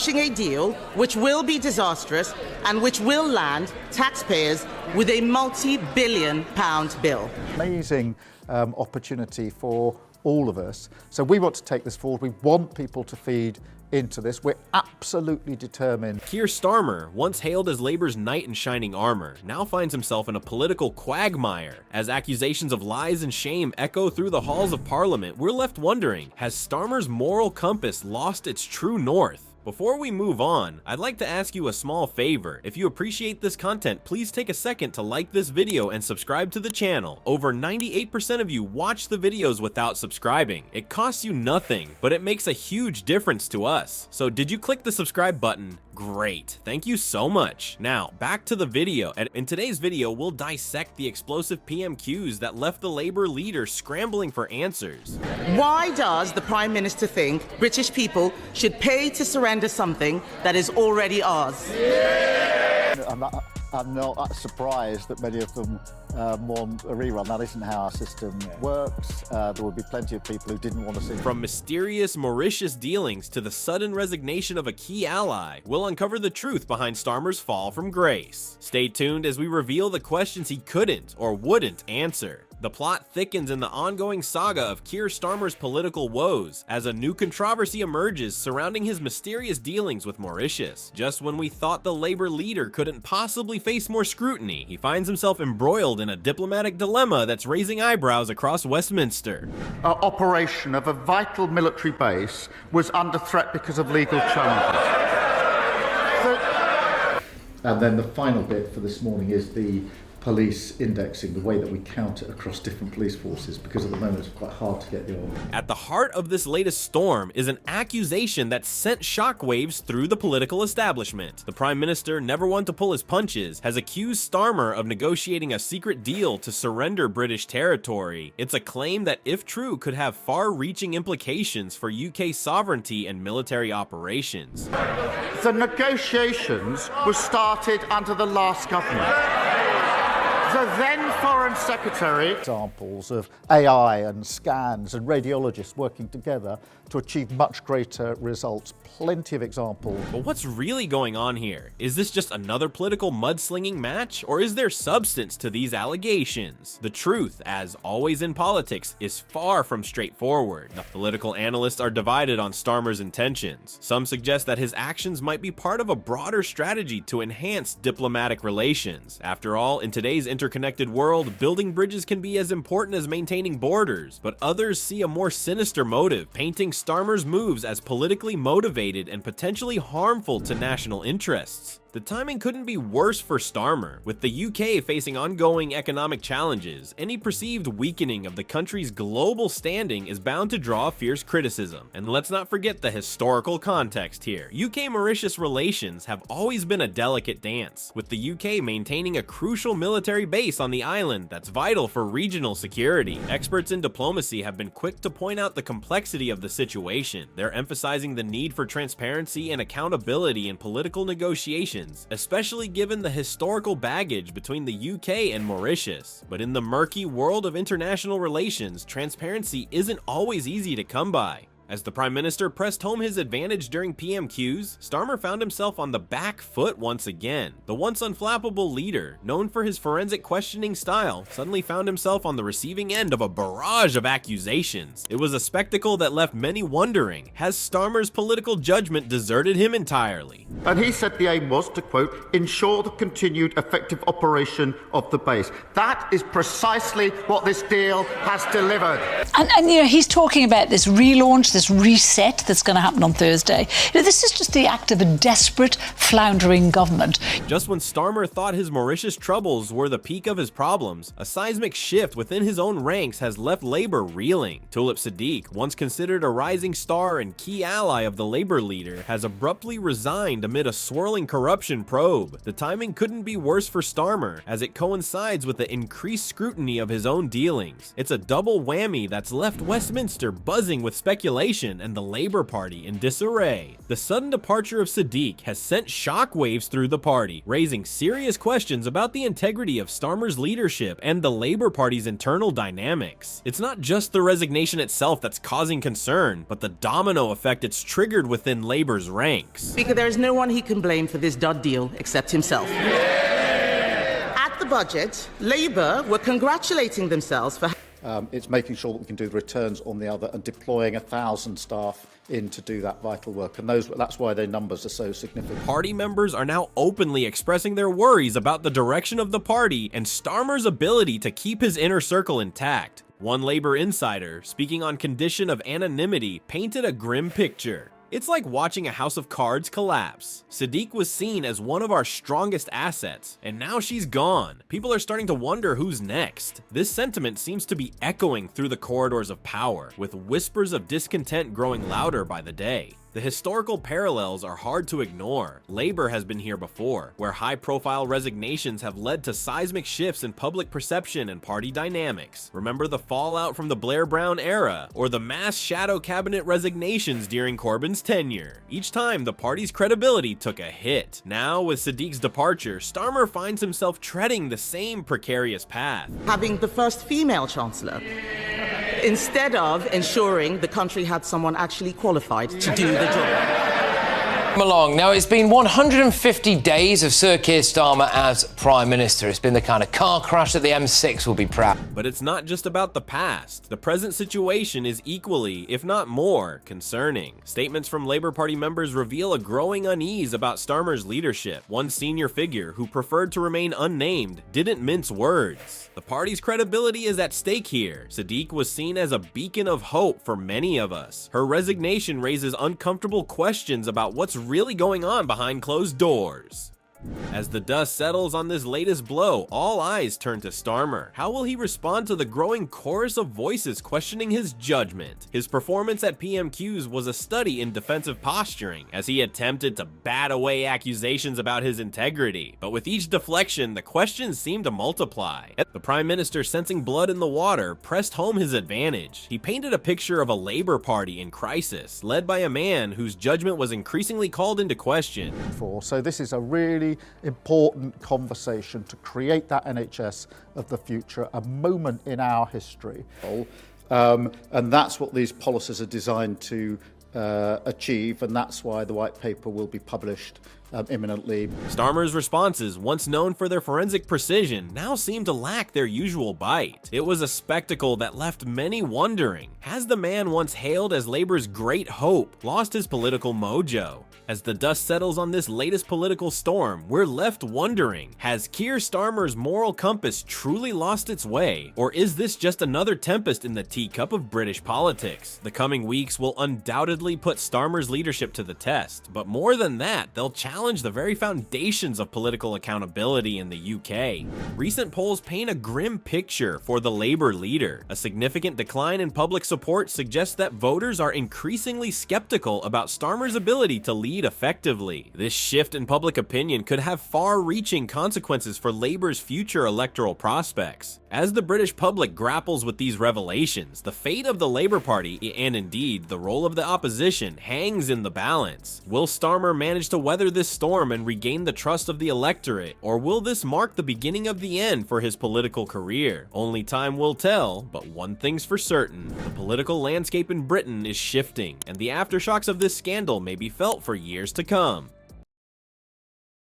approaching a deal which will be disastrous and which will land taxpayers with a multi-billion-pound bill. Amazing opportunity for all of us. So we want to take this forward. We want people to feed into this. We're absolutely determined. Keir Starmer, once hailed as Labour's knight in shining armor, now finds himself in a political quagmire. As accusations of lies and shame echo through the halls of Parliament, we're left wondering, has Starmer's moral compass lost its true north? Before we move on, I'd like to ask you a small favor. If you appreciate this content, please take a second to like this video and subscribe to the channel. Over 98% of you watch the videos without subscribing. It costs you nothing, but it makes a huge difference to us. So did you click the subscribe button? Great, thank you so much. Now, back to the video, and in today's video, we'll dissect the explosive PMQs that left the Labour leader scrambling for answers. Why does the Prime Minister think British people should pay to surrender something that is already ours? I'm not surprised that many of them want a rerun. That isn't how our system works. There would be plenty of people who didn't want to see. From mysterious Mauritius dealings to the sudden resignation of a key ally, we'll uncover the truth behind Starmer's fall from grace. Stay tuned as we reveal the questions he couldn't or wouldn't answer. The plot thickens in the ongoing saga of Keir Starmer's political woes as a new controversy emerges surrounding his mysterious dealings with Mauritius. Just when we thought the Labour leader couldn't possibly face more scrutiny, he finds himself embroiled in a diplomatic dilemma that's raising eyebrows across Westminster. Our operation of a vital military base was under threat because of legal challenges. And then the final bit for this morning is the police indexing, the way that we count it across different police forces, because at the moment it's quite hard to get the order. At the heart of this latest storm is an accusation that sent shockwaves through the political establishment. The Prime Minister, never one to pull his punches, has accused Starmer of negotiating a secret deal to surrender British territory. It's a claim that, if true, could have far-reaching implications for UK sovereignty and military operations. The negotiations were started under the last government. The then Foreign Secretary... Examples of AI and scans and radiologists working together to achieve much greater results. Plenty of examples. But what's really going on here? Is this just another political mudslinging match, or is there substance to these allegations? The truth, as always in politics, is far from straightforward. The political analysts are divided on Starmer's intentions. Some suggest that his actions might be part of a broader strategy to enhance diplomatic relations. After all, in today's interconnected world, building bridges can be as important as maintaining borders, but others see a more sinister motive, painting Starmer's moves as politically motivated and potentially harmful to national interests. The timing couldn't be worse for Starmer. With the UK facing ongoing economic challenges, any perceived weakening of the country's global standing is bound to draw fierce criticism. And let's not forget the historical context here. UK-Mauritius relations have always been a delicate dance, with the UK maintaining a crucial military base on the island that's vital for regional security. Experts in diplomacy have been quick to point out the complexity of the situation. They're emphasizing the need for transparency and accountability in political negotiations, especially given the historical baggage between the UK and Mauritius. But in the murky world of international relations, transparency isn't always easy to come by. As the Prime Minister pressed home his advantage during PMQs, Starmer found himself on the back foot once again. The once unflappable leader, known for his forensic questioning style, suddenly found himself on the receiving end of a barrage of accusations. It was a spectacle that left many wondering, has Starmer's political judgment deserted him entirely? And he said the aim was to, quote, ensure the continued effective operation of the base. That is precisely what this deal has delivered. And you know, he's talking about this relaunch, this reset that's going to happen on Thursday. You know, this is just the act of a desperate, floundering government. Just when Starmer thought his Mauritius troubles were the peak of his problems, a seismic shift within his own ranks has left Labour reeling. Tulip Siddiq, once considered a rising star and key ally of the Labour leader, has abruptly resigned amid a swirling corruption probe. The timing couldn't be worse for Starmer, as it coincides with the increased scrutiny of his own dealings. It's a double whammy that's left Westminster buzzing with speculation. inflation and the Labour Party in disarray. The sudden departure of Sadiq has sent shockwaves through the party, raising serious questions about the integrity of Starmer's leadership and the Labour Party's internal dynamics. It's not just the resignation itself that's causing concern, but the domino effect it's triggered within Labour's ranks. Speaker, there is no one he can blame for this dud deal except himself. At the budget, Labour were congratulating themselves for it's making sure that we can do the returns on the other and deploying 1,000 staff in to do that vital work. And that's why their numbers are so significant. Party members are now openly expressing their worries about the direction of the party and Starmer's ability to keep his inner circle intact. One Labour insider, speaking on condition of anonymity, painted a grim picture. It's like watching a house of cards collapse. Sadiq was seen as one of our strongest assets, and now she's gone. People are starting to wonder who's next. This sentiment seems to be echoing through the corridors of power, with whispers of discontent growing louder by the day. The historical parallels are hard to ignore. Labour has been here before, where high-profile resignations have led to seismic shifts in public perception and party dynamics. Remember the fallout from the Blair-Brown era, or the mass shadow cabinet resignations during Corbyn's tenure. Each time, the party's credibility took a hit. Now, with Sadiq's departure, Starmer finds himself treading the same precarious path. having the first female chancellor, instead of ensuring the country had someone actually qualified to do the job. Along. Now, it's been 150 days of Sir Keir Starmer as Prime Minister. It's been the kind of car crash that the M6 will be proud. But it's not just about the past. The present situation is equally, if not more, concerning. Statements from Labour Party members reveal a growing unease about Starmer's leadership. One senior figure, who preferred to remain unnamed, didn't mince words. The party's credibility is at stake here. Sadiq was seen as a beacon of hope for many of us. Her resignation raises uncomfortable questions about what's really going on behind closed doors. As the dust settles on this latest blow, all eyes turn to Starmer. How will he respond to the growing chorus of voices questioning his judgment? His performance at PMQs was a study in defensive posturing, as he attempted to bat away accusations about his integrity. But with each deflection, the questions seemed to multiply. The Prime Minister, sensing blood in the water, pressed home his advantage. He painted a picture of a Labour Party in crisis, led by a man whose judgment was increasingly called into question. So this is a really important conversation to create that NHS of the future, a moment in our history. And that's what these policies are designed to achieve, and that's why the white paper will be published imminently. Starmer's responses, once known for their forensic precision, now seem to lack their usual bite. It was a spectacle that left many wondering, has the man once hailed as Labour's great hope lost his political mojo? As the dust settles on this latest political storm, we're left wondering, has Keir Starmer's moral compass truly lost its way? Or is this just another tempest in the teacup of British politics? The coming weeks will undoubtedly put Starmer's leadership to the test, but more than that, they'll challenge the very foundations of political accountability in the UK. Recent polls paint a grim picture for the Labour leader. A significant decline in public support suggests that voters are increasingly skeptical about Starmer's ability to lead effectively. This shift in public opinion could have far-reaching consequences for Labour's future electoral prospects. As the British public grapples with these revelations, the fate of the Labour Party, and indeed the role of the opposition, hangs in the balance. Will Starmer manage to weather this storm and regain the trust of the electorate, or will this mark the beginning of the end for his political career? Only time will tell, but one thing's for certain: the political landscape in Britain is shifting, and the aftershocks of this scandal may be felt for years to come.